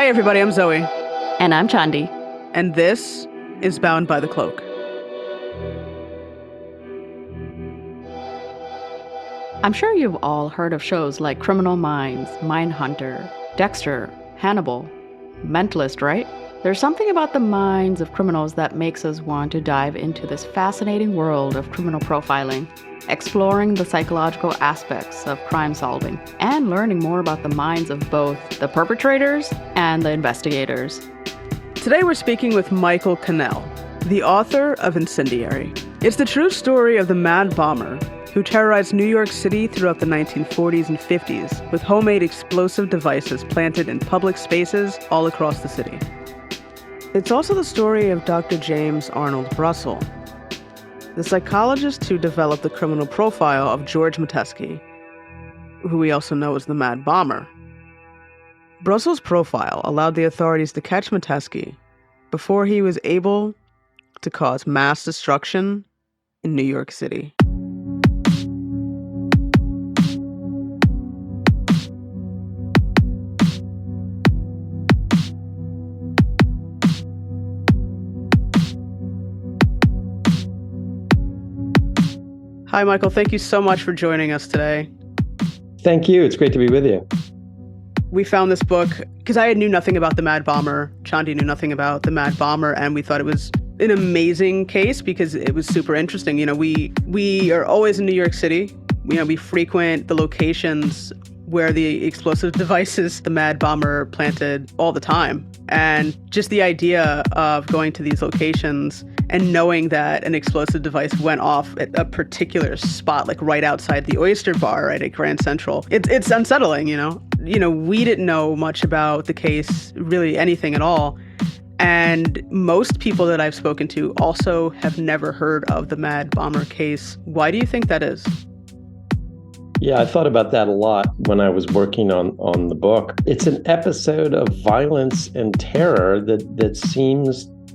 Hi, everybody. I'm Zoe. And I'm Chandi. And this is Bound by the Cloak. I'm sure you've all heard of shows like Criminal Minds, Mindhunter, Dexter, Hannibal, Mentalist, right? There's something about the minds of criminals that makes us want to dive into this fascinating world of criminal profiling, exploring the psychological aspects of crime solving, and learning more about the minds of both the perpetrators and the investigators. Today we're speaking with Michael Cannell, the author of Incendiary. It's the true story of the mad bomber who terrorized New York City throughout the 1940s and 50s with homemade explosive devices planted in public spaces all across the city. It's also the story of Dr. James Arnold Brussel, the psychologist who developed the criminal profile of George Metesky, who we also know as the Mad Bomber. Brussel's profile allowed the authorities to catch Metesky before he was able to cause mass destruction in New York City. Hi, Michael. Thank you so much for joining us today. Thank you. It's great to be with you. We found this book because I knew nothing about the Mad Bomber. Chandi knew nothing about the Mad Bomber, and we thought it was an amazing case because it was super interesting. You know, we are always in New York City. We frequent the locations where the explosive devices the Mad Bomber planted all the time. And just the idea of going to these locations and knowing that an explosive device went off at a particular spot, like right outside the Oyster Bar, right at Grand Central, it's unsettling, you know? We didn't know much about the case, really anything at all. And most people that I've spoken to also have never heard of the Mad Bomber case. Why do you think that is? Yeah, I thought about that a lot when I was working on the book. It's an episode of violence and terror that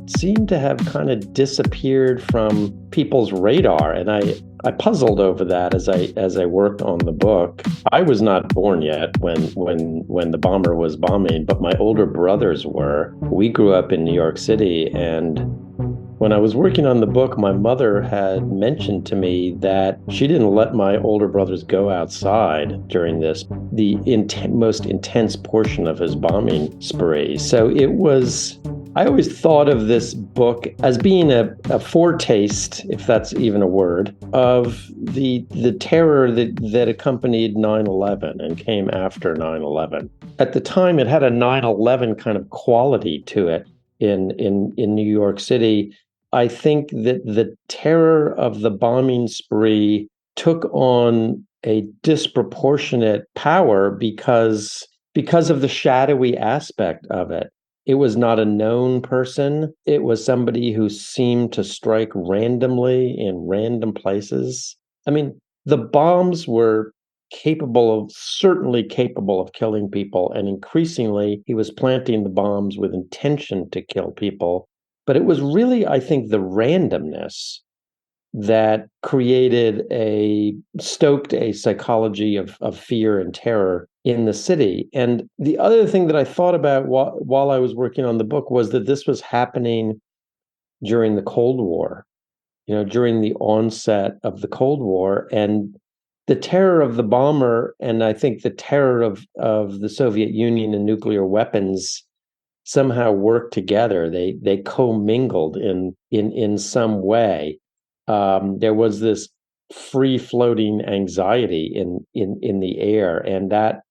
seemed to have kind of disappeared from people's radar. And I puzzled over that as I worked on the book. I was not born yet when the bomber was bombing, but my older brothers were. We grew up in New York City, and when I was working on the book, my mother had mentioned to me that she didn't let my older brothers go outside during the most intense portion of his bombing spree. So I always thought of this book as being a foretaste, if that's even a word, of the terror that accompanied 9/11 and came after 9/11. At the time, it had a 9/11 kind of quality to it in New York City. I think that the terror of the bombing spree took on a disproportionate power because of the shadowy aspect of it. It was not a known person. It was somebody who seemed to strike randomly in random places. I mean, the bombs were certainly capable of killing people, and increasingly he was planting the bombs with intention to kill people. But it was really, I think, the randomness that stoked a psychology of fear and terror in the city. And the other thing that I thought about while I was working on the book was that this was happening during the Cold War, during the onset of the Cold War. And the terror of the bomber, and I think the terror of the Soviet Union and nuclear weapons somehow worked together. They commingled in some way. There was this free floating anxiety in the air, and that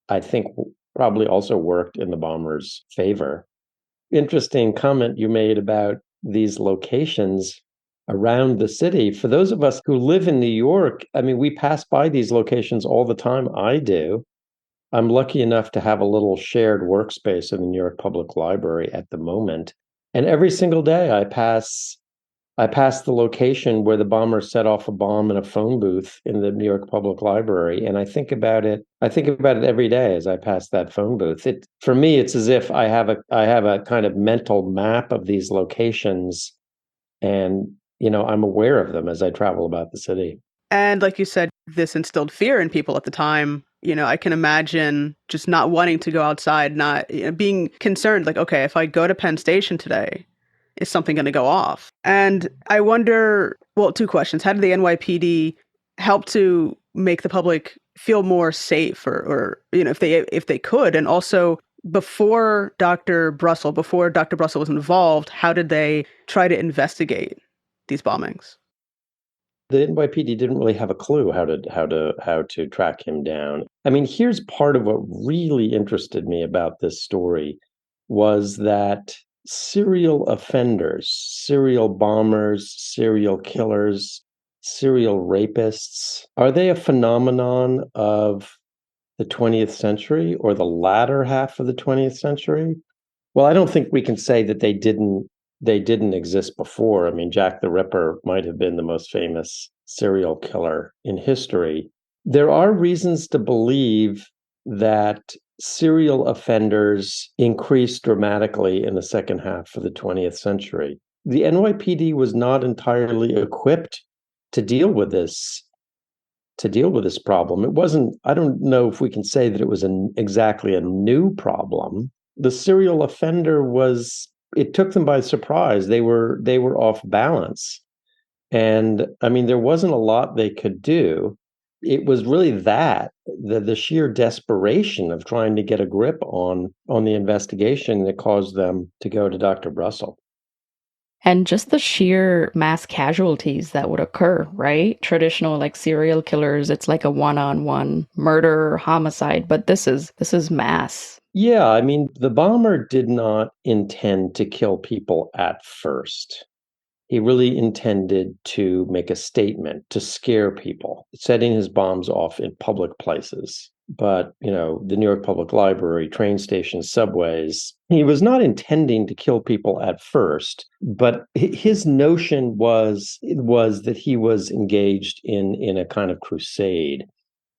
I think probably also worked in the bomber's favor. Interesting comment you made about these locations around the city. For those of us who live in New York, I mean, we pass by these locations all the time. I do. I'm lucky enough to have a little shared workspace in the New York Public Library at the moment. And every single day I pass the location where the bomber set off a bomb in a phone booth in the New York Public Library. And I think about it every day as I pass that phone booth. For me, it's as if I have a kind of mental map of these locations, and I'm aware of them as I travel about the city. And like you said, this instilled fear in people at the time. I can imagine just not wanting to go outside, not being concerned, like, okay, if I go to Penn Station today, is something going to go off? And I wonder, well, two questions. How did the NYPD help to make the public feel more safe or if they could? And also, before Dr. Brussel was involved, how did they try to investigate these bombings? The NYPD didn't really have a clue how to track him down. I mean, here's part of what really interested me about this story was that serial offenders, serial bombers, serial killers, serial rapists, are they a phenomenon of the 20th century or the latter half of the 20th century? Well, I don't think we can say that they didn't exist before. I mean, Jack the Ripper might have been the most famous serial killer in history. There are reasons to believe that serial offenders increased dramatically in the second half of the 20th century. The NYPD was not entirely equipped to deal with this problem. It wasn't, I don't know if we can say that it was exactly a new problem. The serial offender it took them by surprise. They were off balance. And I mean, there wasn't a lot they could do. It was really the sheer desperation of trying to get a grip on the investigation that caused them to go to Dr. Brussel. And just the sheer mass casualties that would occur, right? Traditional like serial killers, it's like a one-on-one murder, homicide, but this is mass. Yeah, I mean, the bomber did not intend to kill people at first. He really intended to make a statement to scare people, setting his bombs off in public places. But, the New York Public Library, train stations, subways, he was not intending to kill people at first, but his notion was that he was engaged in a kind of crusade,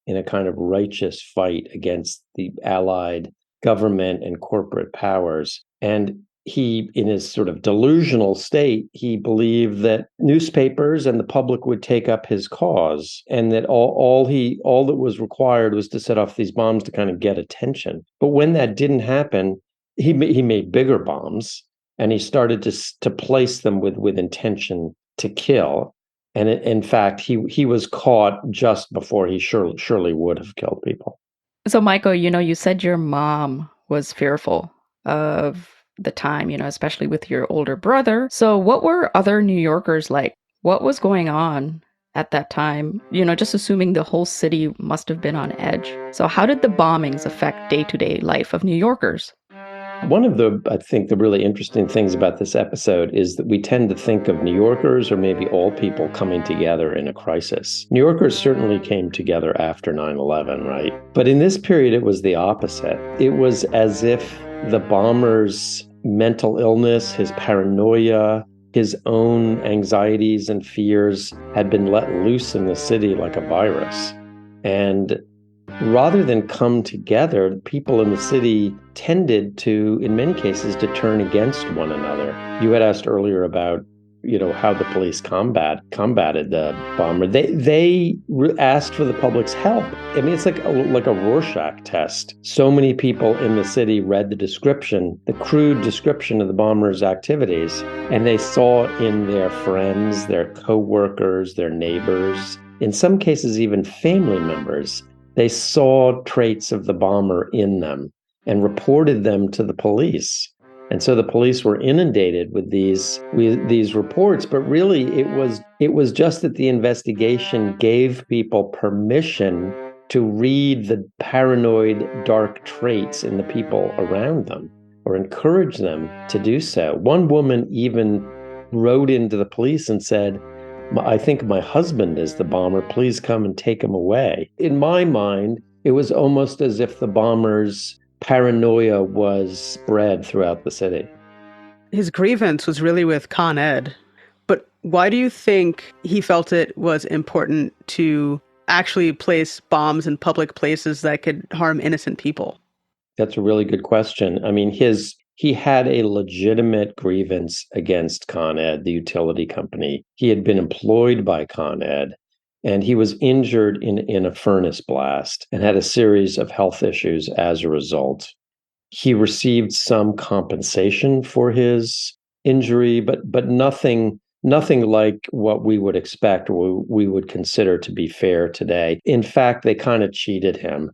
in a kind of righteous fight against the Allied government and corporate powers. And he, in his sort of delusional state, he believed that newspapers and the public would take up his cause, and that all that was required was to set off these bombs to kind of get attention. But when that didn't happen, he made bigger bombs, and he started to place them with intention to kill. And in fact, he was caught just before he surely would have killed people. So, Michael, you said your mom was fearful of the time, especially with your older brother. So, what were other New Yorkers like? What was going on at that time? Just assuming the whole city must have been on edge. So, how did the bombings affect day-to-day life of New Yorkers? One of I think, the really interesting things about this episode is that we tend to think of New Yorkers, or maybe all people, coming together in a crisis. New Yorkers certainly came together after 9/11, right? But in this period, it was the opposite. It was as if the bomber's mental illness, his paranoia, his own anxieties and fears had been let loose in the city like a virus. And rather than come together, people in the city tended to, in many cases, to turn against one another. You had asked earlier about, how the police combated the bomber. They asked for the public's help. I mean, it's like a Rorschach test. So many people in the city read the crude description of the bomber's activities, and they saw it in their friends, their co-workers, their neighbors, in some cases even family members. They saw traits of the bomber in them and reported them to the police. And so the police were inundated with these reports, but really it was just that the investigation gave people permission to read the paranoid, dark traits in the people around them, or encourage them to do so. One woman even wrote into the police and said, "I think my husband is the bomber. Please come and take him away." In my mind, it was almost as if the bomber's paranoia was spread throughout the city. His grievance was really with Con Ed. But why do you think he felt it was important to actually place bombs in public places that could harm innocent people? That's a really good question. I mean, he had a legitimate grievance against Con Ed, the utility company. He had been employed by Con Ed, and he was injured in a furnace blast and had a series of health issues as a result. He received some compensation for his injury, but nothing like what we would expect or we would consider to be fair today. In fact, they kind of cheated him.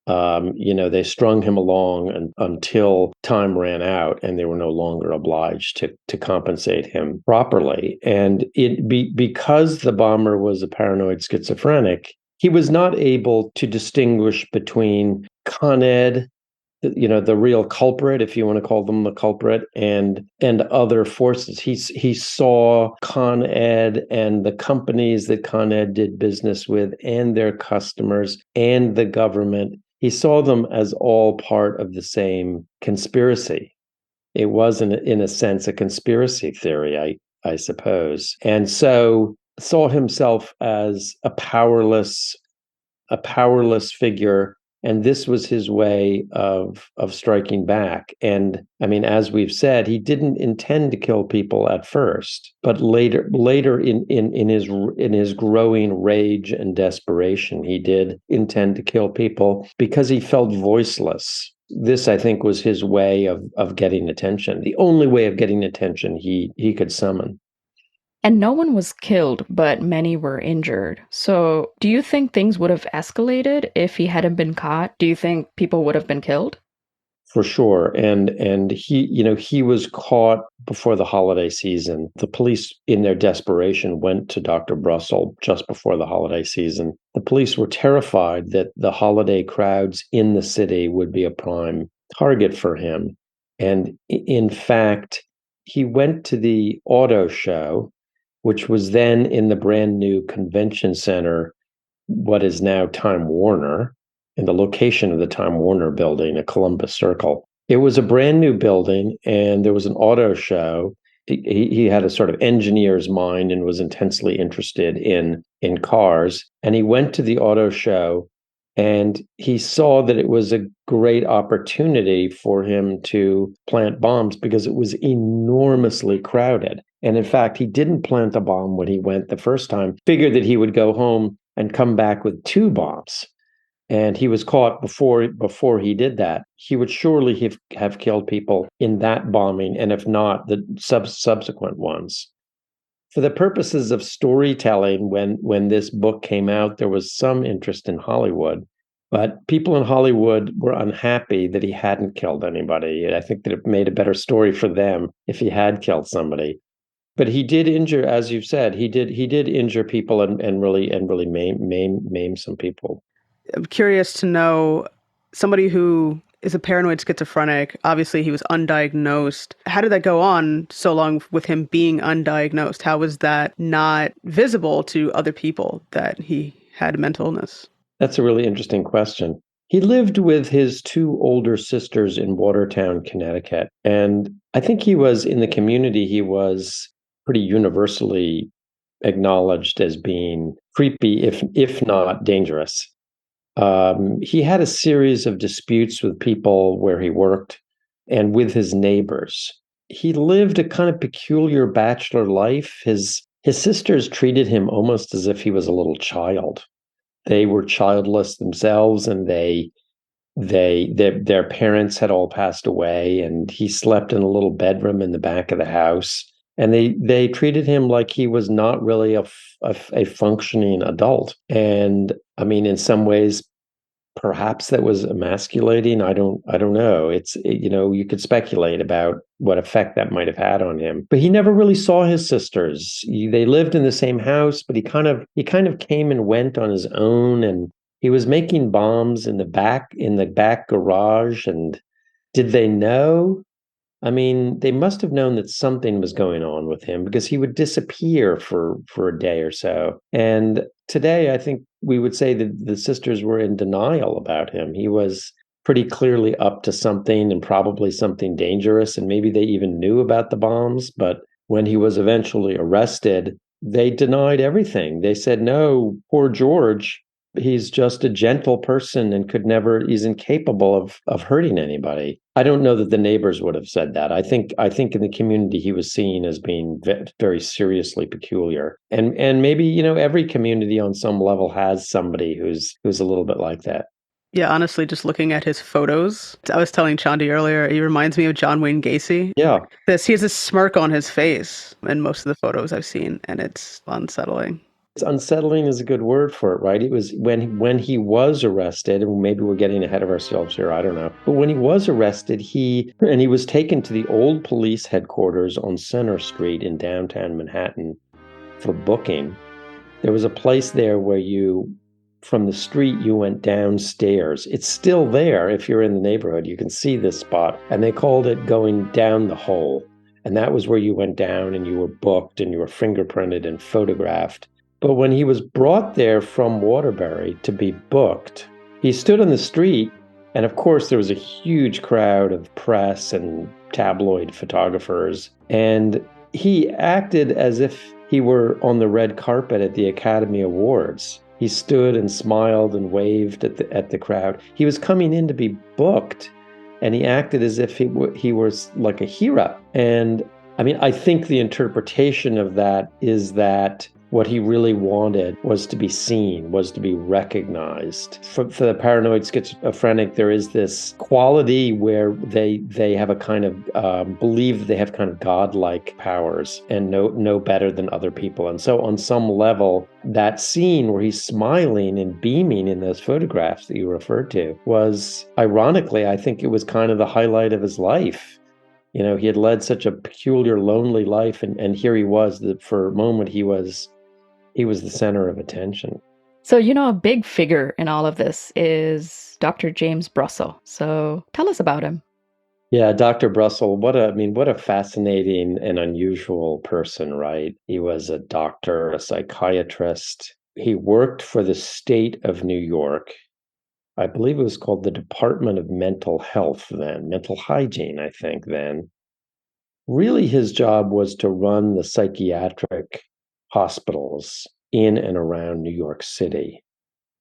They strung him along until time ran out, and they were no longer obliged to compensate him properly. And because the bomber was a paranoid schizophrenic, he was not able to distinguish between Con Ed, the real culprit, if you want to call them the culprit, and other forces. He saw Con Ed and the companies that Con Ed did business with and their customers and the government. He saw them as all part of the same conspiracy. It was, in a sense, a conspiracy theory, I suppose. And so saw himself as a powerless figure, and this was his way of striking back. And I mean, as we've said, he didn't intend to kill people at first, but later in his growing rage and desperation, he did intend to kill people because he felt voiceless. This, I think, was his way of getting attention, the only way of getting attention he could summon. And no one was killed, but many were injured. So, do you think things would have escalated if he hadn't been caught? Do you think people would have been killed? For sure. And he was caught before the holiday season. The police, in their desperation, went to Dr. Brussel just before the holiday season. The police were terrified that the holiday crowds in the city would be a prime target for him. And in fact, he went to the auto show, which was then in the brand new convention center, what is now Time Warner, in the location of the Time Warner building at Columbus Circle. It was a brand new building, and there was an auto show. He had a sort of engineer's mind and was intensely interested in cars. And he went to the auto show, and he saw that it was a great opportunity for him to plant bombs because it was enormously crowded. And in fact, he didn't plant a bomb when he went the first time, figured that he would go home and come back with 2 bombs. And he was caught before he did that. He would surely have killed people in that bombing, and if not, the subsequent ones. For the purposes of storytelling, when this book came out, there was some interest in Hollywood, but people in Hollywood were unhappy that he hadn't killed anybody. I think that it made a better story for them if he had killed somebody. But he did injure, as you've said, he did injure people and really maim some people. I'm curious to know, somebody who is a paranoid schizophrenic, obviously he was undiagnosed. How did that go on so long with him being undiagnosed? How was that not visible to other people that he had a mental illness? That's a really interesting question. He lived with his 2 older sisters in Watertown, Connecticut. And I think he was, in the community, he was pretty universally acknowledged as being creepy, if not dangerous. He had a series of disputes with people where he worked and with his neighbors. He lived a kind of peculiar bachelor life. His sisters treated him almost as if he was a little child. They were childless themselves, and their parents had all passed away, and he slept in a little bedroom in the back of the house. And they treated him like he was not really a functioning adult. And I mean, in some ways, perhaps that was emasculating. I don't know. You could speculate about what effect that might have had on him. But he never really saw his sisters. They lived in the same house, but he kind of came and went on his own. And he was making bombs in the back garage. And did they know? I mean, they must have known that something was going on with him, because he would disappear for a day or so. And today, I think we would say that the sisters were in denial about him. He was pretty clearly up to something, and probably something dangerous. And maybe they even knew about the bombs. But when he was eventually arrested, they denied everything. They said, no, poor George. he's just a gentle person and he's incapable of hurting anybody. I don't know that the neighbors would have said that. I think in the community he was seen as being very seriously peculiar. And maybe, every community on some level has somebody who's a little bit like that. Yeah, honestly, just looking at his photos, I was telling Chandi earlier, he reminds me of John Wayne Gacy. Yeah. He has this smirk on his face in most of the photos I've seen, and it's unsettling. It's unsettling is a good word for it, right? It was when he was arrested, and maybe we're getting ahead of ourselves here, I don't know. But when he was arrested, he was taken to the old police headquarters on Center Street in downtown Manhattan for booking. There was a place there where from the street, you went downstairs. It's still there if you're in the neighborhood. You can see this spot. And they called it going down the hole. And that was where you went down and you were booked and you were fingerprinted and photographed. But when he was brought there from Waterbury to be booked, he stood on the street. And of course, there was a huge crowd of press and tabloid photographers. And he acted as if he were on the red carpet at the Academy Awards. He stood and smiled and waved at the crowd. He was coming in to be booked, and he acted as if he was like a hero. And I mean, I think the interpretation of that is that what he really wanted was to be seen, was to be recognized. For the paranoid schizophrenic, there is this quality where they have a kind of believe they have kind of godlike powers and know better than other people. And so on some level, that scene where he's smiling and beaming in those photographs that you referred to was, ironically, I think it was kind of the highlight of his life. He had led such a peculiar, lonely life, and here he was, that for a moment he was the center of attention. So, a big figure in all of this is Dr. James Brussel. So tell us about him. Yeah, Dr. Brussel, what a fascinating and unusual person, right? He was a doctor, a psychiatrist. He worked for the state of New York. I believe it was called the Department of Mental Health then, mental hygiene, I think then. Really, his job was to run the psychiatric hospitals in and around New York City.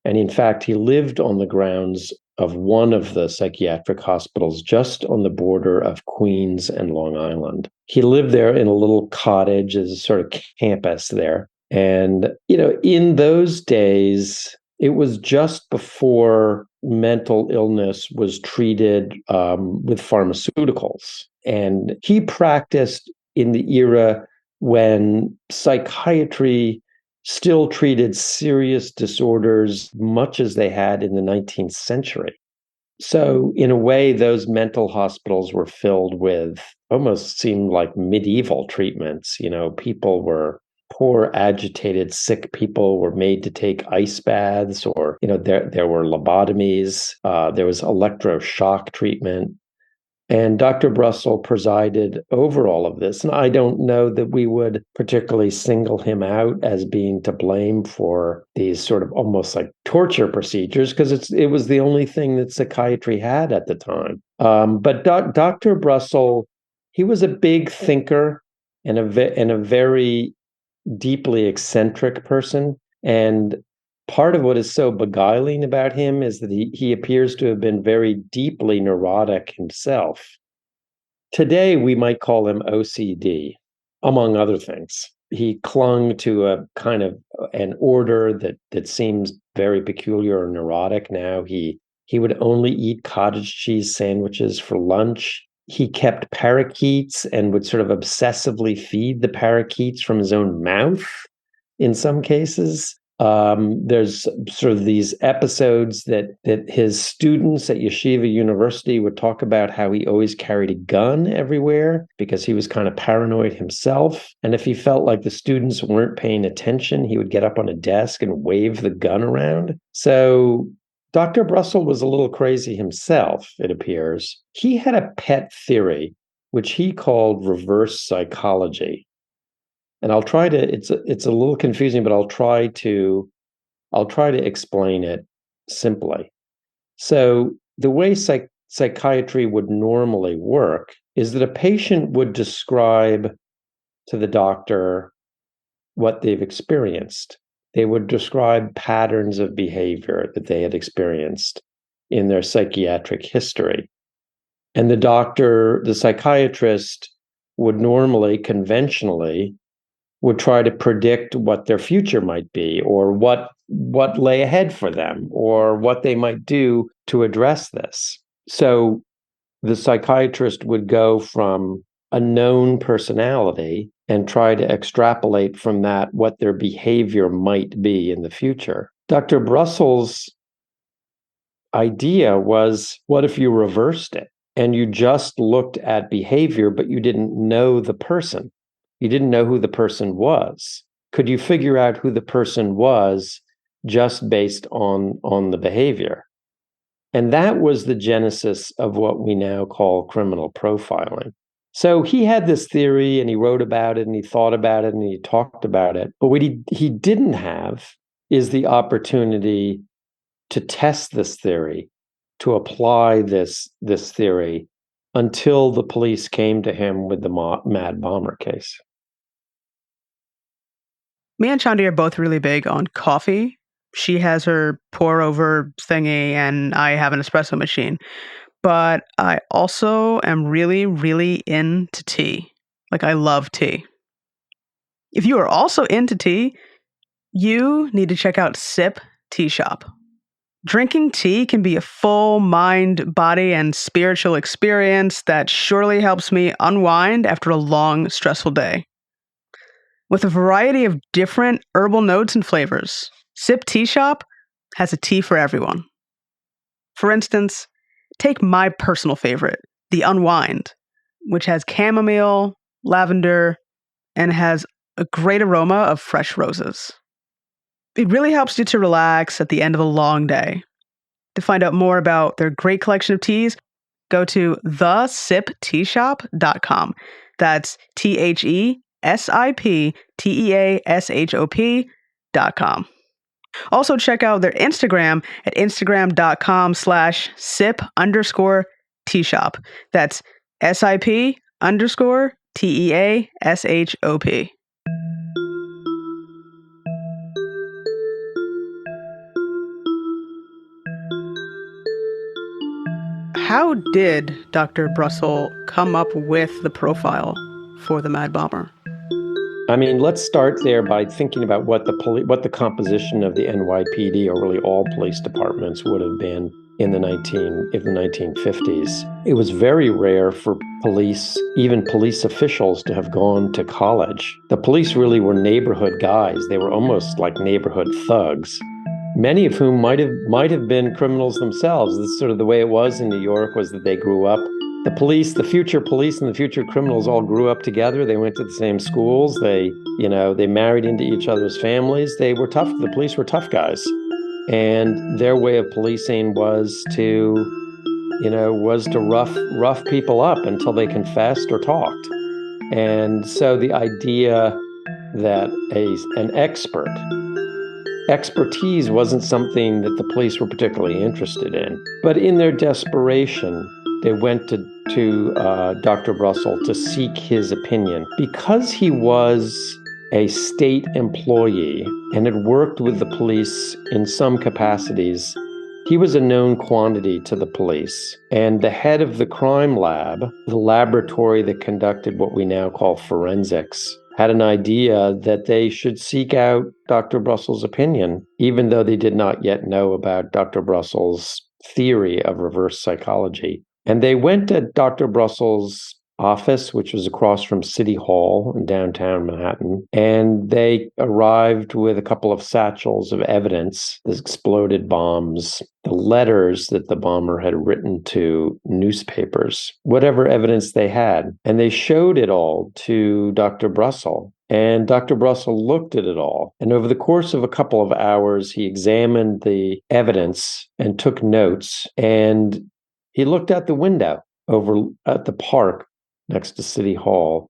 And in fact, he lived on the grounds of one of the psychiatric hospitals just on the border of Queens and Long Island. He lived there in a little cottage as a sort of campus there. And, in those days, it was just before mental illness was treated with pharmaceuticals. And he practiced in the era when psychiatry still treated serious disorders much as they had in the 19th century. So in a way, those mental hospitals were filled with almost seemed like medieval treatments. Poor, agitated, sick people were made to take ice baths, or, there were lobotomies, there was electroshock treatment. And Dr. Brussel presided over all of this. And I don't know that we would particularly single him out as being to blame for these sort of almost like torture procedures, because it was the only thing that psychiatry had at the time. But Dr. Brussel, he was a big thinker and a very deeply eccentric person. And part of what is so beguiling about him is that he appears to have been very deeply neurotic himself. Today, we might call him OCD, among other things. He clung to a kind of an order that seems very peculiar or neurotic now. He would only eat cottage cheese sandwiches for lunch. He kept parakeets and would sort of obsessively feed the parakeets from his own mouth in some cases. There's sort of these episodes that his students at Yeshiva University would talk about how he always carried a gun everywhere because he was kind of paranoid himself. And if he felt like the students weren't paying attention, he would get up on a desk and wave the gun around. So Dr. Brussel was a little crazy himself, it appears. He had a pet theory, which he called reverse psychology. And I'll try to, it's a little confusing, but I'll try to explain it simply. So the way psychiatry would normally work is that a patient would describe to the doctor what they've experienced. They would describe patterns of behavior that they had experienced in their psychiatric history. And the psychiatrist would normally, conventionally, would try to predict what their future might be, or what lay ahead for them, or what they might do to address this. So the psychiatrist would go from a known personality and try to extrapolate from that what their behavior might be in the future. Dr. Brussels' idea was, what if you reversed it and you just looked at behavior, but you didn't know the person? You didn't know who the person was. Could you figure out who the person was just based on the behavior? And that was the genesis of what we now call criminal profiling. So he had this theory and he wrote about it and he thought about it and he talked about it. But what he didn't have is the opportunity to test this theory, to apply this theory until the police came to him with the Mad Bomber case. Me and Chandi are both really big on coffee. She has her pour over thingy and I have an espresso machine. But I also am really, really into tea. Like, I love tea. If you are also into tea, you need to check out Sip Tea Shop. Drinking tea can be a full mind, body, and spiritual experience that surely helps me unwind after a long, stressful day. With a variety of different herbal notes and flavors, Sip Tea Shop has a tea for everyone. For instance, take my personal favorite, the Unwind, which has chamomile, lavender, and has a great aroma of fresh roses. It really helps you to relax at the end of a long day. To find out more about their great collection of teas, go to thesipteashop.com. That's THESIPTEASHOP.com. Also check out their Instagram at instagram.com/sip_teashop. That's SIP_TEASHOP. How did Dr. Brussel come up with the profile for the Mad Bomber? I mean, let's start there by thinking about what the composition of the NYPD, or really all police departments, would have been in the 1950s. It was very rare for police, even police officials, to have gone to college. The police really were neighborhood guys. They were almost like neighborhood thugs, many of whom might have been criminals themselves. This is sort of the way it was in New York, was that they grew up. The future police and the future criminals all grew up together. They went to the same schools. They married into each other's families. They were tough. The police were tough guys. And their way of policing was to rough people up until they confessed or talked. And so the idea that an expertise wasn't something that the police were particularly interested in. But in their desperation, they went to Dr. Brussel to seek his opinion. Because he was a state employee and had worked with the police in some capacities, he was a known quantity to the police. And the head of the crime lab, the laboratory that conducted what we now call forensics, had an idea that they should seek out Dr. Brussels' opinion, even though they did not yet know about Dr. Brussels' theory of reverse psychology. And they went to Dr. Brussels' office, which was across from City Hall in downtown Manhattan, and they arrived with a couple of satchels of evidence: the exploded bombs, the letters that the bomber had written to newspapers, whatever evidence they had. And they showed it all to Dr. Brussel. And Dr. Brussel looked at it all. And over the course of a couple of hours, he examined the evidence and took notes. And he looked out the window over at the park next to City Hall,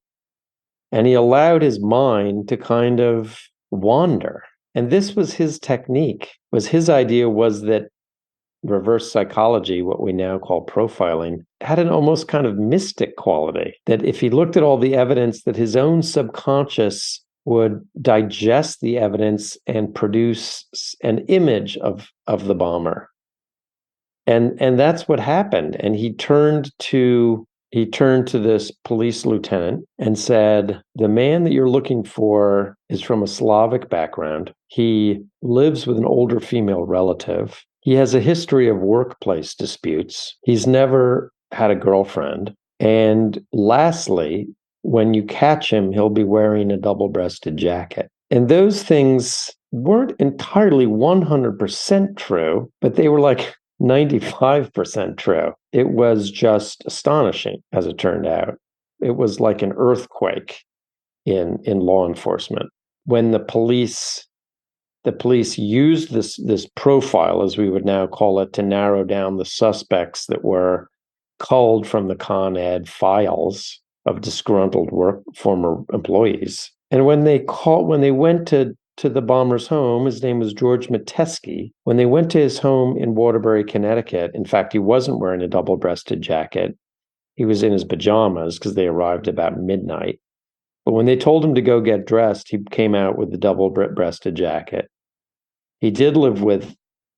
and he allowed his mind to kind of wander. And this was his technique. His idea was that reverse psychology, what we now call profiling, had an almost kind of mystic quality, that if he looked at all the evidence, that his own subconscious would digest the evidence and produce an image of the bomber. And that's what happened. And he turned to this police lieutenant and said, the man that you're looking for is from a Slavic background. He lives with an older female relative. He has a history of workplace disputes. He's never had a girlfriend. And lastly, when you catch him, he'll be wearing a double-breasted jacket. And those things weren't entirely 100% true, but they were like 95% true. It was just astonishing, as it turned out. It was like an earthquake in law enforcement. When the police used this profile, as we would now call it, to narrow down the suspects that were culled from the Con Ed files of disgruntled former employees. And when they went to the bomber's home, his name was George Metesky. When they went to his home in Waterbury, Connecticut, in fact, he wasn't wearing a double-breasted jacket. He was in his pajamas because they arrived about midnight. But when they told him to go get dressed, he came out with the double-breasted jacket. He did live with,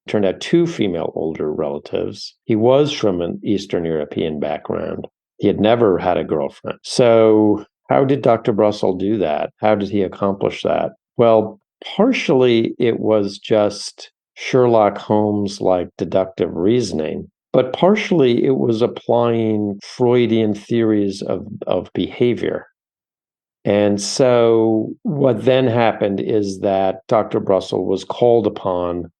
turned out, 2 female older relatives. He was from an Eastern European background. He had never had a girlfriend. So how did Dr. Brussel do that? How did he accomplish that? Well, partially it was just Sherlock Holmes-like deductive reasoning, but partially it was applying Freudian theories of behavior. And so what then happened is that Dr. Brussel was called upon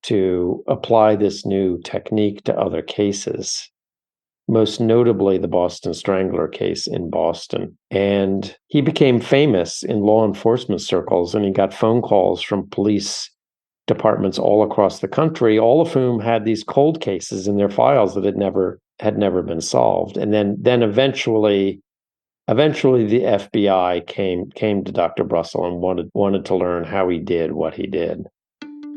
to apply this new technique to other cases, most notably the Boston Strangler case in Boston. And he became famous in law enforcement circles, and he got phone calls from police departments all across the country, all of whom had these cold cases in their files that had never been solved. And then eventually the FBI came to Dr. Brussel and wanted to learn how he did what he did.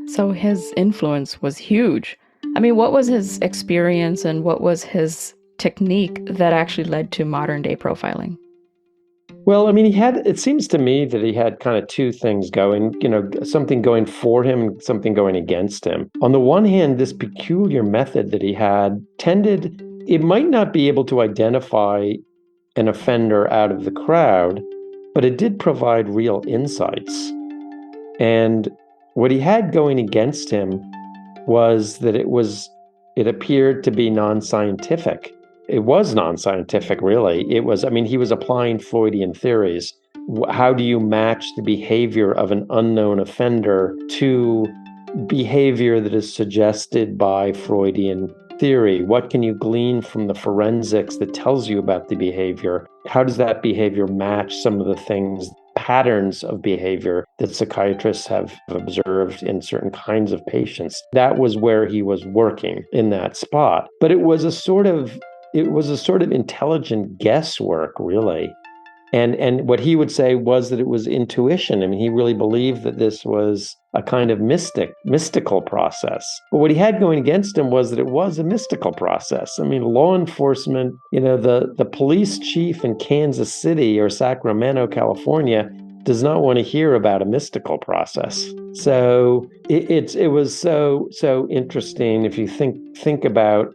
So his influence was huge. I mean, what was his experience and what was his technique that actually led to modern day profiling? Well, I mean, it seems to me that he had kind of 2 things going, something going for him, something going against him. On the one hand, this peculiar method that he had it might not be able to identify an offender out of the crowd, but it did provide real insights. And what he had going against him was that it appeared to be non-scientific. It was non-scientific, really. He was applying Freudian theories. How do you match the behavior of an unknown offender to behavior that is suggested by Freudian theory? What can you glean from the forensics that tells you about the behavior? How does that behavior match some of the patterns of behavior that psychiatrists have observed in certain kinds of patients? That was where he was working in that spot. But it was a sort of intelligent guesswork, really. And what he would say was that it was intuition. I mean, he really believed that this was a kind of mystical process. But what he had going against him was that it was a mystical process. I mean, law enforcement, the police chief in Kansas City or Sacramento, California, does not want to hear about a mystical process. So it was so interesting if you think about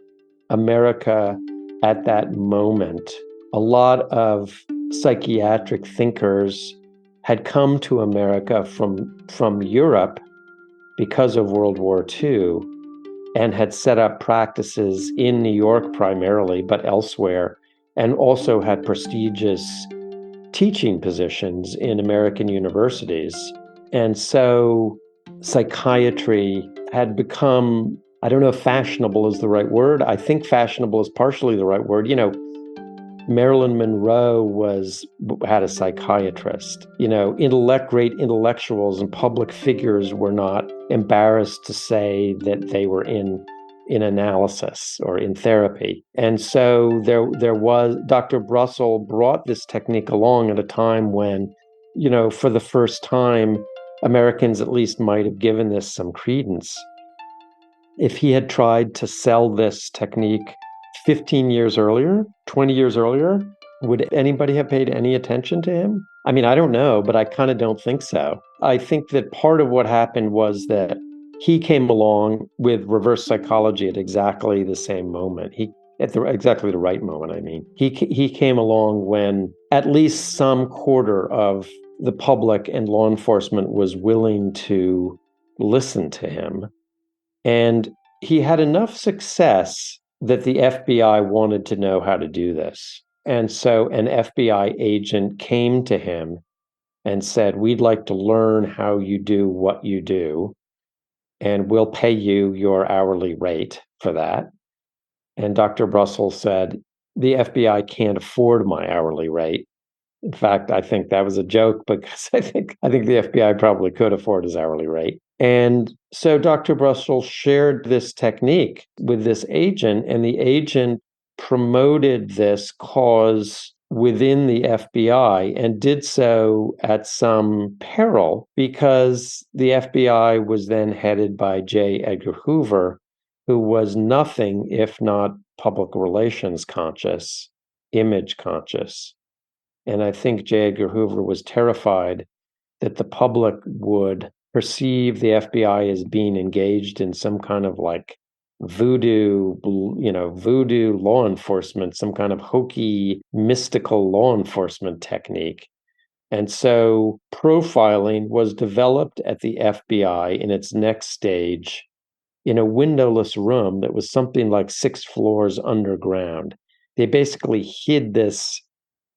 America at that moment. A lot of psychiatric thinkers had come to America from Europe because of World War II and had set up practices in New York primarily, but elsewhere, and also had prestigious teaching positions in American universities. And so psychiatry had become, I don't know if fashionable is the right word. I think fashionable is partially the right word. Marilyn Monroe had a psychiatrist. Great intellectuals and public figures were not embarrassed to say that they were in analysis or in therapy. And so there was, Dr. Brussel brought this technique along at a time when, for the first time, Americans at least might have given this some credence. If he had tried to sell this technique 15 years earlier, 20 years earlier, Would anybody have paid any attention to him? I mean, I don't know, but I kind of don't think so. I think that part of what happened was that he came along with reverse psychology at exactly the same moment. Exactly the right moment. I mean, he came along when at least some quarter of the public and law enforcement was willing to listen to him, and he had enough success that the FBI wanted to know how to do this. And so an FBI agent came to him and said, "We'd like to learn how you do what you do, and we'll pay you your hourly rate for that." And Dr. Brussel said, "The FBI can't afford my hourly rate." In fact, I think that was a joke because I think the FBI probably could afford his hourly rate. And so Dr. Brussel shared this technique with this agent, and the agent promoted this cause within the FBI and did so at some peril because the FBI was then headed by J. Edgar Hoover, who was nothing if not public relations conscious, image conscious. And I think J. Edgar Hoover was terrified that the public would perceive the FBI as being engaged in some kind of like voodoo law enforcement, some kind of hokey, mystical law enforcement technique. And so profiling was developed at the FBI in its next stage in a windowless room that was something like 6 floors underground. They basically hid this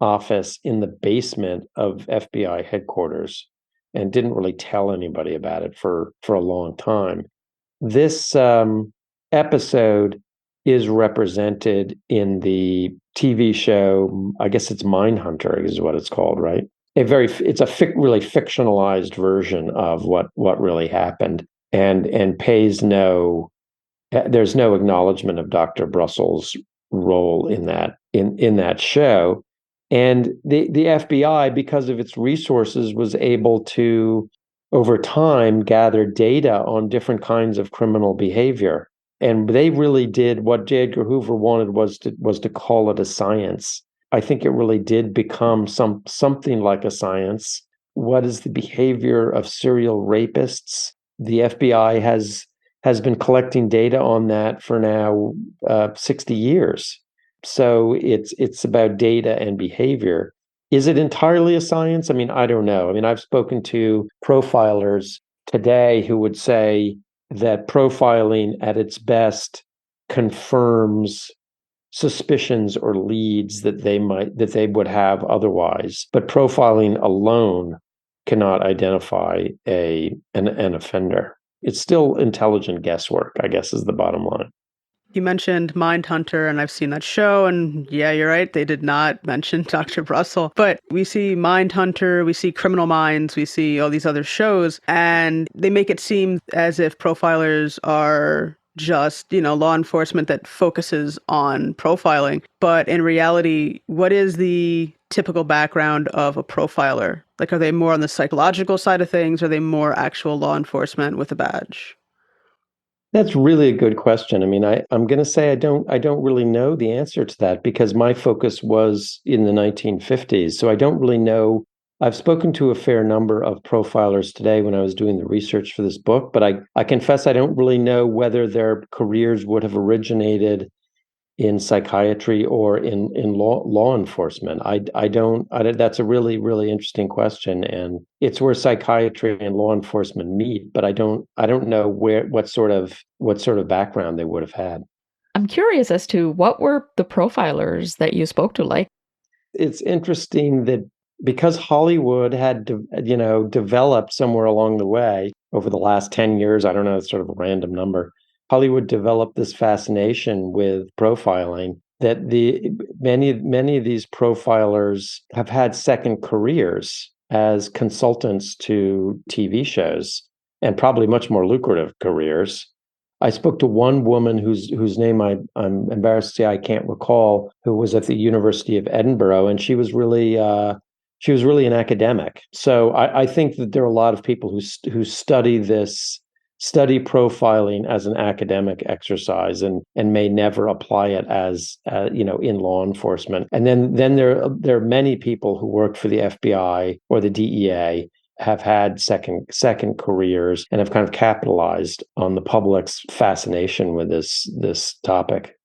office in the basement of FBI headquarters and didn't really tell anybody about it for a long time. This episode is represented in the TV show. I guess it's Mindhunter is what it's called, right? It's a really fictionalized version of what really happened, and pays no. There's no acknowledgement of Dr. Brussel's role in that show. And the FBI, because of its resources, was able to, over time, gather data on different kinds of criminal behavior. And they really did what J. Edgar Hoover wanted was to call it a science. I think it really did become something like a science. What is the behavior of serial rapists? The FBI has been collecting data on that for now 60 years. So it's about data and behavior. Is it entirely a science? I mean, I don't know. I mean, I've spoken to profilers today who would say that profiling at its best confirms suspicions or leads that they would have otherwise. But profiling alone cannot identify an offender. It's still intelligent guesswork, I guess, is the bottom line. You mentioned Mindhunter, and I've seen that show, and yeah, you're right, they did not mention Dr. Brussel. But we see Mindhunter, we see Criminal Minds, we see all these other shows, and they make it seem as if profilers are just, law enforcement that focuses on profiling. But in reality, what is the typical background of a profiler? Like, are they more on the psychological side of things? Or are they more actual law enforcement with a badge? That's really a good question. I mean, I'm going to say I don't really know the answer to that because my focus was in the 1950s. So I don't really know. I've spoken to a fair number of profilers today when I was doing the research for this book, but I confess I don't really know whether their careers would have originated in psychiatry or in law enforcement. I don't. That's a really really interesting question, and it's where psychiatry and law enforcement meet. But I don't know what sort of background they would have had. I'm curious as to what were the profilers that you spoke to like? It's interesting that because Hollywood had developed somewhere along the way over the last 10 years, I don't know, it's sort of a random number. Hollywood developed this fascination with profiling that many of these profilers have had second careers as consultants to TV shows and probably much more lucrative careers. I spoke to one woman whose name I'm embarrassed to say I can't recall, who was at the University of Edinburgh, and she was really an academic. So I think that there are a lot of people who study this study profiling as an academic exercise and may never apply it as in law enforcement. And then there are many people who work for the FBI or the DEA have had second careers and have kind of capitalized on the public's fascination with this topic.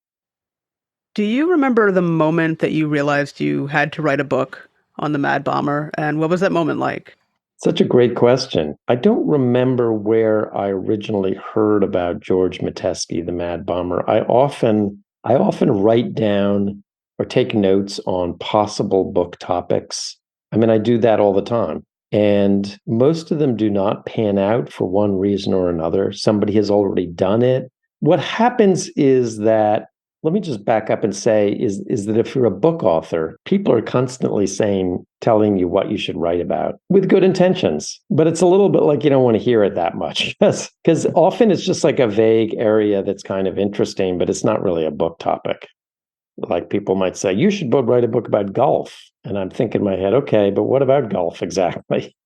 Do you remember the moment that you realized you had to write a book on the Mad Bomber, and what was that moment like? Such a great question. I don't remember where I originally heard about George Metesky, the Mad Bomber. I often write down or take notes on possible book topics. I mean, I do that all the time. And most of them do not pan out for one reason or another. Somebody has already done it. What happens is that, let me just back up and say, is that if you're a book author, people are constantly telling you what you should write about with good intentions. But it's a little bit like you don't want to hear it that much because often it's just like a vague area that's kind of interesting, but it's not really a book topic. Like people might say, you should write a book about golf. And I'm thinking in my head, okay, but what about golf exactly?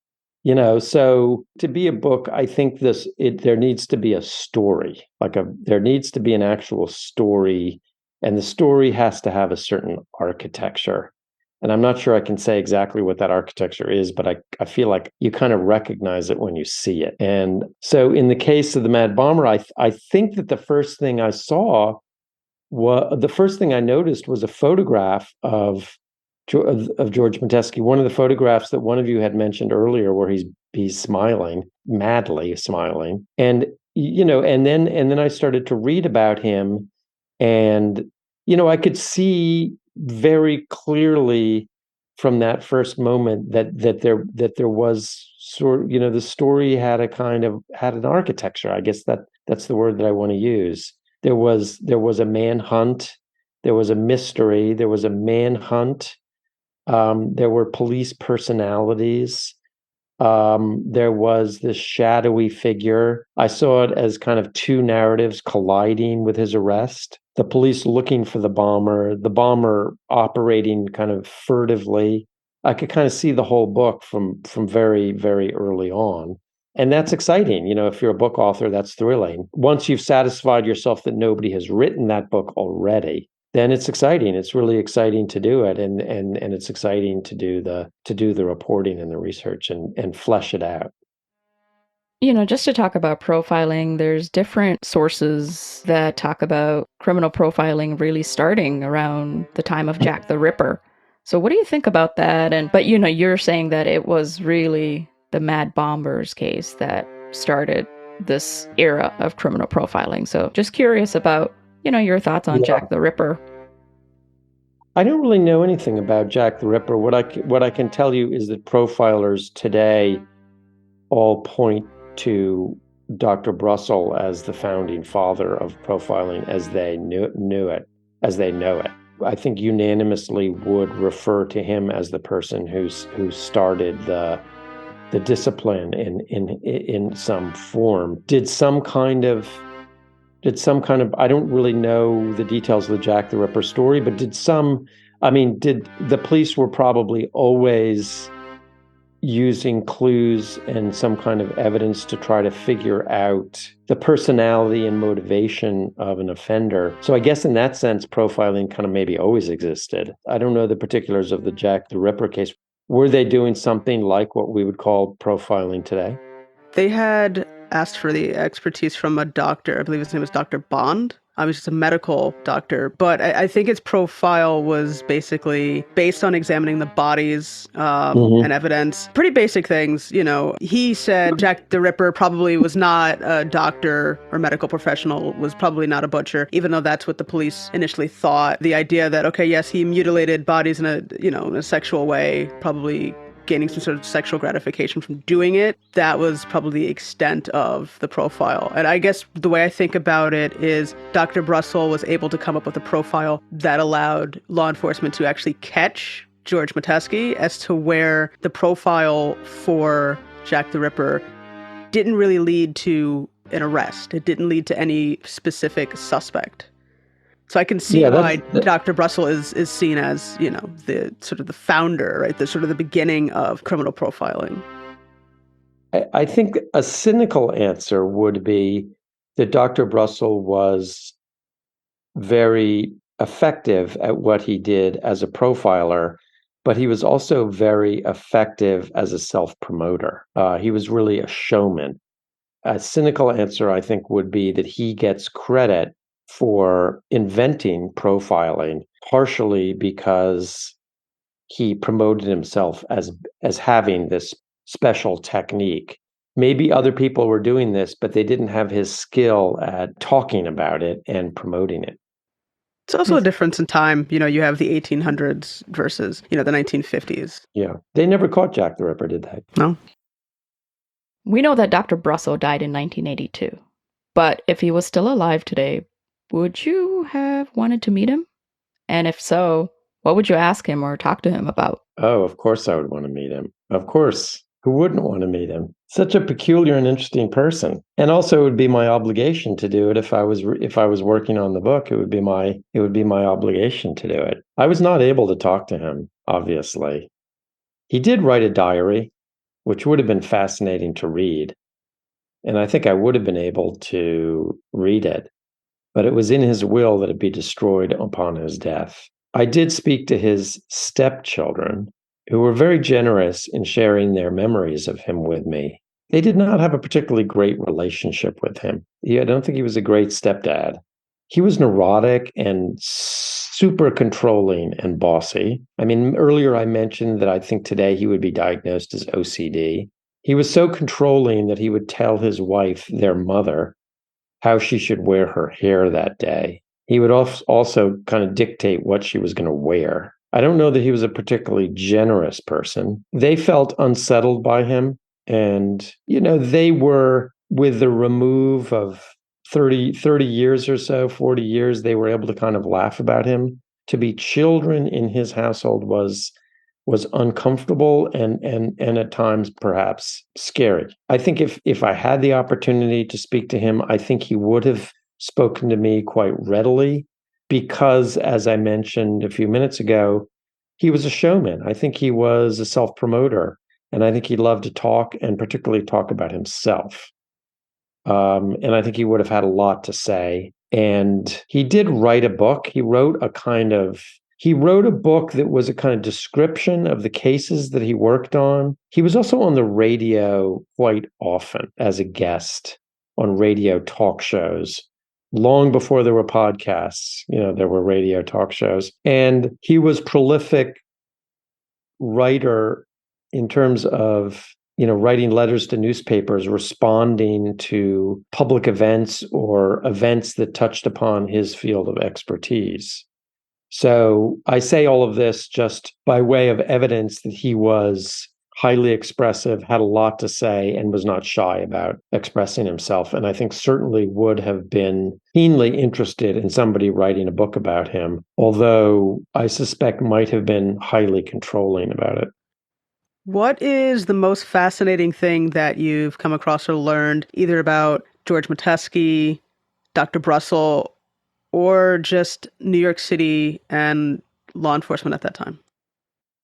So to be a book, I think there needs to be a story, there needs to be an actual story, and the story has to have a certain architecture. And I'm not sure I can say exactly what that architecture is, but I feel like you kind of recognize it when you see it. And so in the case of the Mad Bomber, I think that the first thing I noticed was a photograph of George Metesky, one of the photographs that one of you had mentioned earlier, where he's smiling, madly smiling, and then I started to read about him, and I could see very clearly from that first moment that there was the story had an architecture. I guess that's the word that I want to use. There was a manhunt, there was a mystery, there was a manhunt. There were police personalities. There was this shadowy figure. I saw it as kind of two narratives colliding with his arrest. The police looking for the bomber operating kind of furtively. I could kind of see the whole book from very, very early on. And that's exciting. If you're a book author, that's thrilling. Once you've satisfied yourself that nobody has written that book already, then it's exciting. It's really exciting to do it, and it's exciting to do the reporting and the research and flesh it out. Just to talk about profiling, there's different sources that talk about criminal profiling really starting around the time of Jack the Ripper. So what do you think about that? But you're saying that it was really the Mad Bomber's case that started this era of criminal profiling. So just curious about your thoughts on Jack the Ripper. I don't really know anything about Jack the Ripper. What I can tell you is that profilers today all point to Dr. Brussel as the founding father of profiling as they know it. I think unanimously would refer to him as the person who started the discipline in some form. Did some kind of, I don't really know the details of the Jack the Ripper story, but did the police were probably always using clues and some kind of evidence to try to figure out the personality and motivation of an offender. So I guess in that sense, profiling kind of maybe always existed. I don't know the particulars of the Jack the Ripper case. Were they doing something like what we would call profiling today? They had asked for the expertise from a doctor. I believe his name was Dr. Bond. I was just a medical doctor, but I think its profile was basically based on examining the bodies and evidence. Pretty basic things, He said Jack the Ripper probably was not a doctor or medical professional, was probably not a butcher, even though that's what the police initially thought. The idea that, okay, yes, he mutilated bodies in a sexual way, probably gaining some sort of sexual gratification from doing it. That was probably the extent of the profile. And I guess the way I think about it is Dr. Brussel was able to come up with a profile that allowed law enforcement to actually catch George Metesky, as to where the profile for Jack the Ripper didn't really lead to an arrest. It didn't lead to any specific suspect. So I can see why Dr. Brussel is seen as, the sort of the founder, right? The sort of the beginning of criminal profiling. I think a cynical answer would be that Dr. Brussel was very effective at what he did as a profiler, but he was also very effective as a self-promoter. He was really a showman. A cynical answer, I think, would be that he gets credit for inventing profiling, partially because he promoted himself as having this special technique. Maybe other people were doing this, but they didn't have his skill at talking about it and promoting it. It's also a difference in time. You have the 1800s versus, the 1950s. Yeah. They never caught Jack the Ripper, did they? No. We know that Dr. Brussel died in 1982. But if he was still alive today, would you have wanted to meet him? And if so, what would you ask him or talk to him about? Oh, of course I would want to meet him. Of course. Who wouldn't want to meet him? Such a peculiar and interesting person. And also it would be my obligation to do it if I was working on the book. It would be my obligation to do it. I was not able to talk to him, obviously. He did write a diary, which would have been fascinating to read. And I think I would have been able to read it, but it was in his will that it be destroyed upon his death. I did speak to his stepchildren, who were very generous in sharing their memories of him with me. They did not have a particularly great relationship with him. I don't think he was a great stepdad. He was neurotic and super controlling and bossy. I mean, earlier I mentioned that I think today he would be diagnosed as OCD. He was so controlling that he would tell his wife, their mother, how she should wear her hair that day. He would also kind of dictate what she was going to wear. I don't know that he was a particularly generous person. They felt unsettled by him. And, they were, with the remove of 30 years or so, 40 years, they were able to kind of laugh about him. To be children in his household was uncomfortable and at times perhaps scary. I think if I had the opportunity to speak to him, I think he would have spoken to me quite readily because, as I mentioned a few minutes ago, he was a showman. I think he was a self-promoter, and I think he loved to talk and particularly talk about himself. And I think he would have had a lot to say. And he did write a book. He wrote a book that was a kind of description of the cases that he worked on. He was also on the radio quite often as a guest on radio talk shows. Long before there were podcasts, there were radio talk shows. And he was prolific writer in terms of writing letters to newspapers, responding to public events or events that touched upon his field of expertise. So I say all of this just by way of evidence that he was highly expressive, had a lot to say, and was not shy about expressing himself. And I think certainly would have been keenly interested in somebody writing a book about him, although I suspect might have been highly controlling about it. What is the most fascinating thing that you've come across or learned either about George Metesky, Dr. Brussel, or just New York City and law enforcement at that time?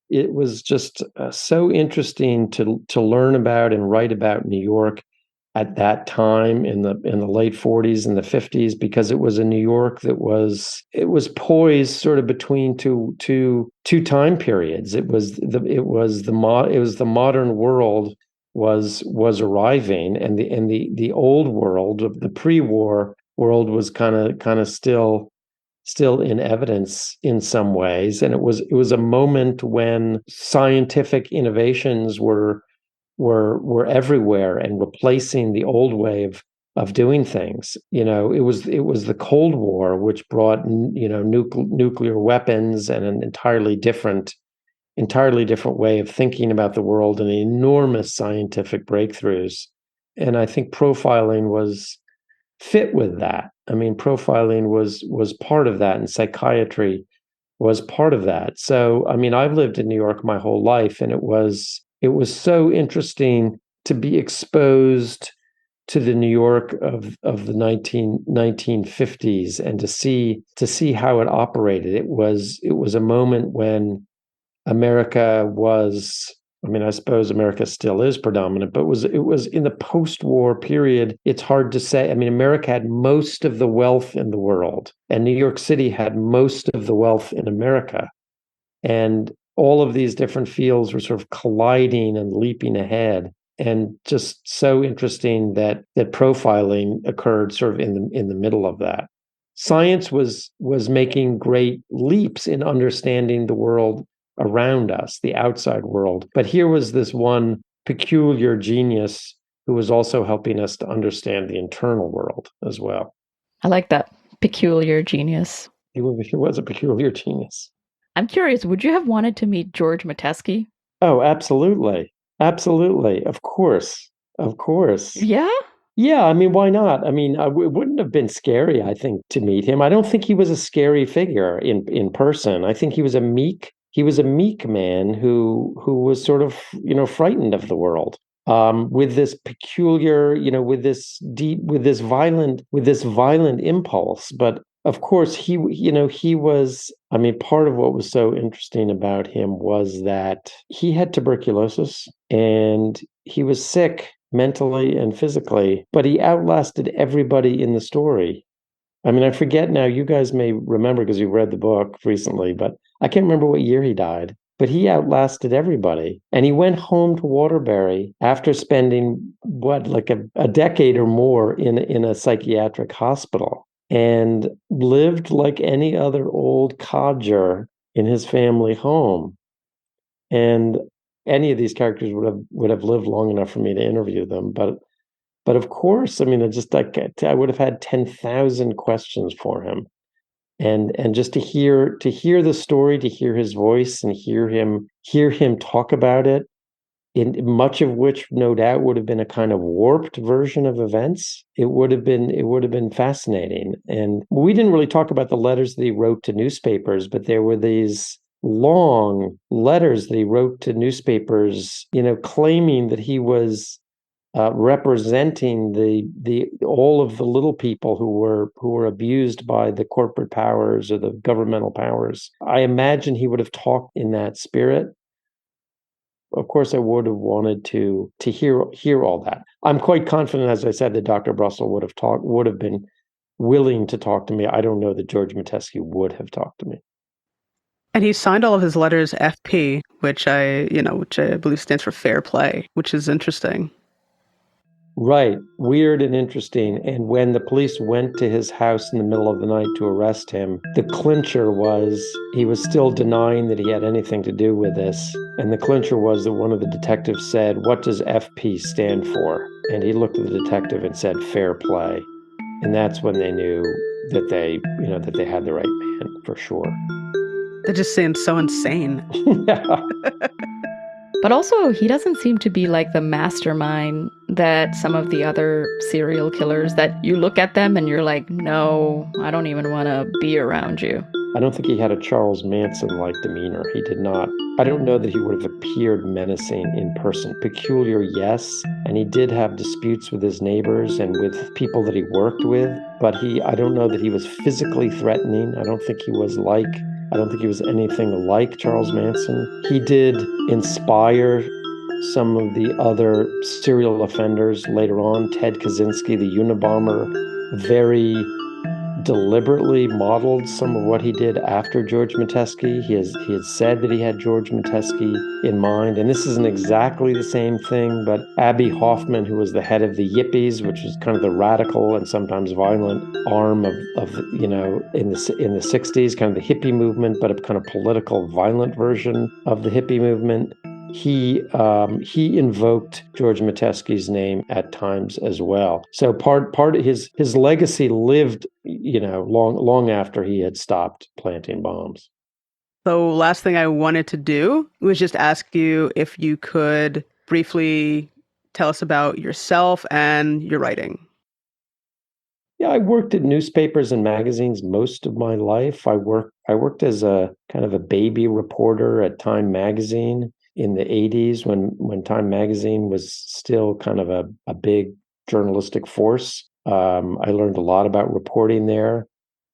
It was just so interesting to learn about and write about New York at that time in the late 40s and the 50s, because it was a New York that was poised sort of between two time periods. It was the modern world was arriving, and the old world of the pre-war world was kind of still in evidence in some ways. And it was a moment when scientific innovations were everywhere and replacing the old way of doing things. It was the Cold War, which brought nuclear weapons and an entirely different way of thinking about the world and enormous scientific breakthroughs. And I think profiling was fit with that. I mean, profiling was part of that, and psychiatry was part of that. So, I mean, I've lived in New York my whole life, and it was so interesting to be exposed to the New York of the 1950s and to see how it operated. It was a moment when America was I mean, I suppose America still is predominant, but it was in the post-war period. It's hard to say. I mean, America had most of the wealth in the world, and New York City had most of the wealth in America. And all of these different fields were sort of colliding and leaping ahead. And just so interesting that profiling occurred sort of in the middle of that. Science was making great leaps in understanding the world around us, the outside world. But here was this one peculiar genius who was also helping us to understand the internal world as well. I like that. Peculiar genius. He was a peculiar genius. I'm curious, would you have wanted to meet George Metesky? Oh, absolutely. Absolutely. Of course. Of course. Yeah? Yeah, I mean, why not? I mean, it wouldn't have been scary, I think, to meet him. I don't think he was a scary figure in person. I think he was a meek man who was sort of, frightened of the world. With this peculiar, with this violent impulse. But of course, he was, I mean, part of what was so interesting about him was that he had tuberculosis and he was sick mentally and physically, but he outlasted everybody in the story. I mean, I forget now, you guys may remember because you read the book recently, but I can't remember what year he died. But he outlasted everybody. And he went home to Waterbury after spending, like a decade or more in a psychiatric hospital, and lived like any other old codger in his family home. And any of these characters would have lived long enough for me to interview them. But of course, I mean, I would have had 10,000 questions for him. And just to hear the story, to hear his voice and hear him talk about it, in much of which no doubt would have been a kind of warped version of events. It would have been fascinating. And we didn't really talk about the letters that he wrote to newspapers, but there were these long letters that he wrote to newspapers, claiming that he was representing the all of the little people who were abused by the corporate powers or the governmental powers. I imagine he would have talked in that spirit. Of course, I would have wanted to hear all that. I'm quite confident, as I said, that Dr. Brussel would have been willing to talk to me. I don't know that George Metesky would have talked to me. And he signed all of his letters FP, which I believe stands for fair play, which is interesting. Right. Weird and interesting. And when the police went to his house in the middle of the night to arrest him, the clincher was he was still denying that he had anything to do with this. And the clincher was that one of the detectives said, "What does FP stand for?" And he looked at the detective and said, "Fair play." And that's when they knew that they had the right man for sure. That just seems so insane. Yeah. But also, he doesn't seem to be like the mastermind that some of the other serial killers that you look at them and you're like, no, I don't even want to be around you. I don't think he had a Charles Manson-like demeanor. He did not. I don't know that he would have appeared menacing in person. Peculiar, yes. And he did have disputes with his neighbors and with people that he worked with. But I don't know that he was physically threatening. I don't think he was anything like Charles Manson. He did inspire some of the other serial offenders later on. Ted Kaczynski, the Unabomber, very deliberately modeled some of what he did after George Metesky. He had said that he had George Metesky in mind, and this isn't exactly the same thing, but Abby Hoffman, who was the head of the Yippies, which was kind of the radical and sometimes violent arm of in the 60s, kind of the hippie movement, but a kind of political violent version of the hippie movement. He invoked George Metesky's name at times as well. So part of his legacy lived, long after he had stopped planting bombs. So last thing I wanted to do was just ask you if you could briefly tell us about yourself and your writing. Yeah, I worked at newspapers and magazines most of my life. I worked as a kind of a baby reporter at Time magazine in the 80s when Time magazine was still kind of a big journalistic force. I learned a lot about reporting there.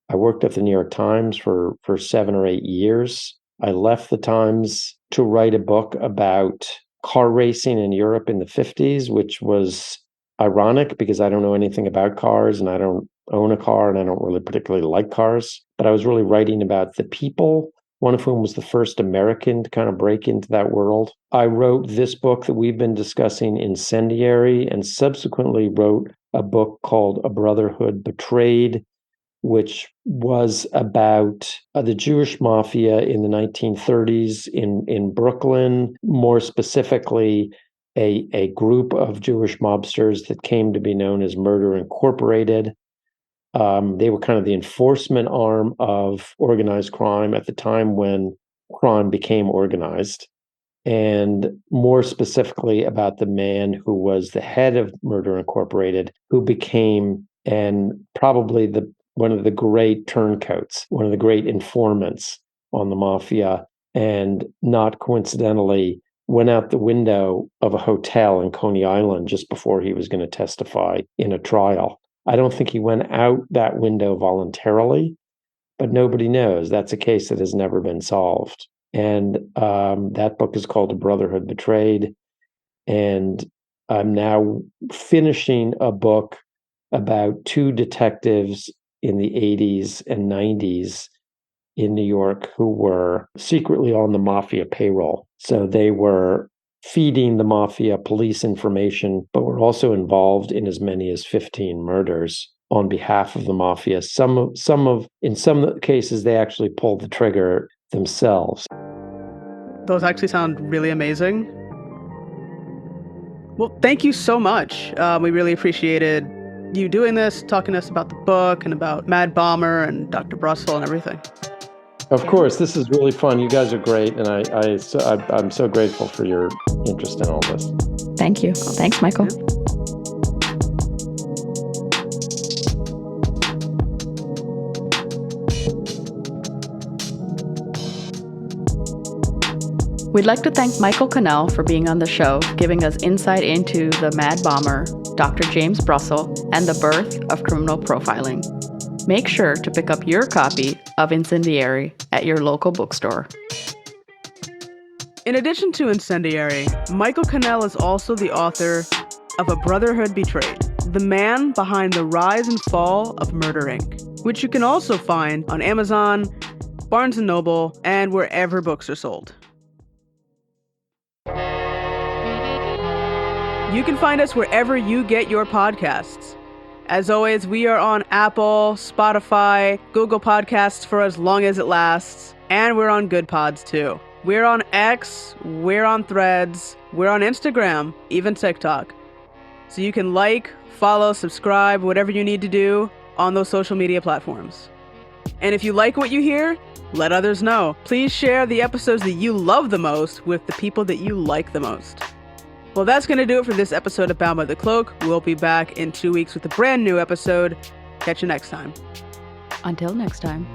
I worked at the New York Times for 7 or 8 years. I left the Times to write a book about car racing in Europe in the 50s, which was ironic because I don't know anything about cars and I don't own a car and I don't really particularly like cars. But I was really writing about the people, one of whom was the first American to kind of break into that world. I wrote this book that we've been discussing, Incendiary, and subsequently wrote a book called A Brotherhood Betrayed, which was about the Jewish mafia in the 1930s in Brooklyn, more specifically, a group of Jewish mobsters that came to be known as Murder Incorporated. They were kind of the enforcement arm of organized crime at the time when crime became organized. And more specifically about the man who was the head of Murder Incorporated, who became, and probably one of the great turncoats, one of the great informants on the mafia, and not coincidentally went out the window of a hotel in Coney Island just before he was going to testify in a trial. I don't think he went out that window voluntarily, but nobody knows. That's a case that has never been solved. And that book is called A Brotherhood Betrayed. And I'm now finishing a book about two detectives in the 80s and 90s in New York who were secretly on the mafia payroll. So they were feeding the mafia police information, but were also involved in as many as 15 murders on behalf of the mafia. In some cases, they actually pulled the trigger themselves. Those actually sound really amazing. Well, thank you so much. We really appreciated you doing this, talking to us about the book and about Mad Bomber and Dr. Brussel and everything. Of course, this is really fun. You guys are great, and I'm so grateful for your interest in all this. Thank you. Thanks, Michael. Yeah. We'd like to thank Michael Cannell for being on the show, giving us insight into the Mad Bomber, Dr. James Brussel, and the birth of criminal profiling. Make sure to pick up your copy of Incendiary at your local bookstore. In addition to Incendiary, Michael Cannell is also the author of A Brotherhood Betrayed, the man behind the rise and fall of Murder Inc., which you can also find on Amazon, Barnes & Noble, and wherever books are sold. You can find us wherever you get your podcasts. As always, we are on Apple, Spotify, Google Podcasts for as long as it lasts, and we're on Good Pods too. We're on X, we're on Threads, we're on Instagram, even TikTok. So you can like, follow, subscribe, whatever you need to do on those social media platforms. And if you like what you hear, let others know. Please share the episodes that you love the most with the people that you like the most. Well, that's going to do it for this episode of Bound by the Cloak. We'll be back in 2 weeks with a brand new episode. Catch you next time. Until next time.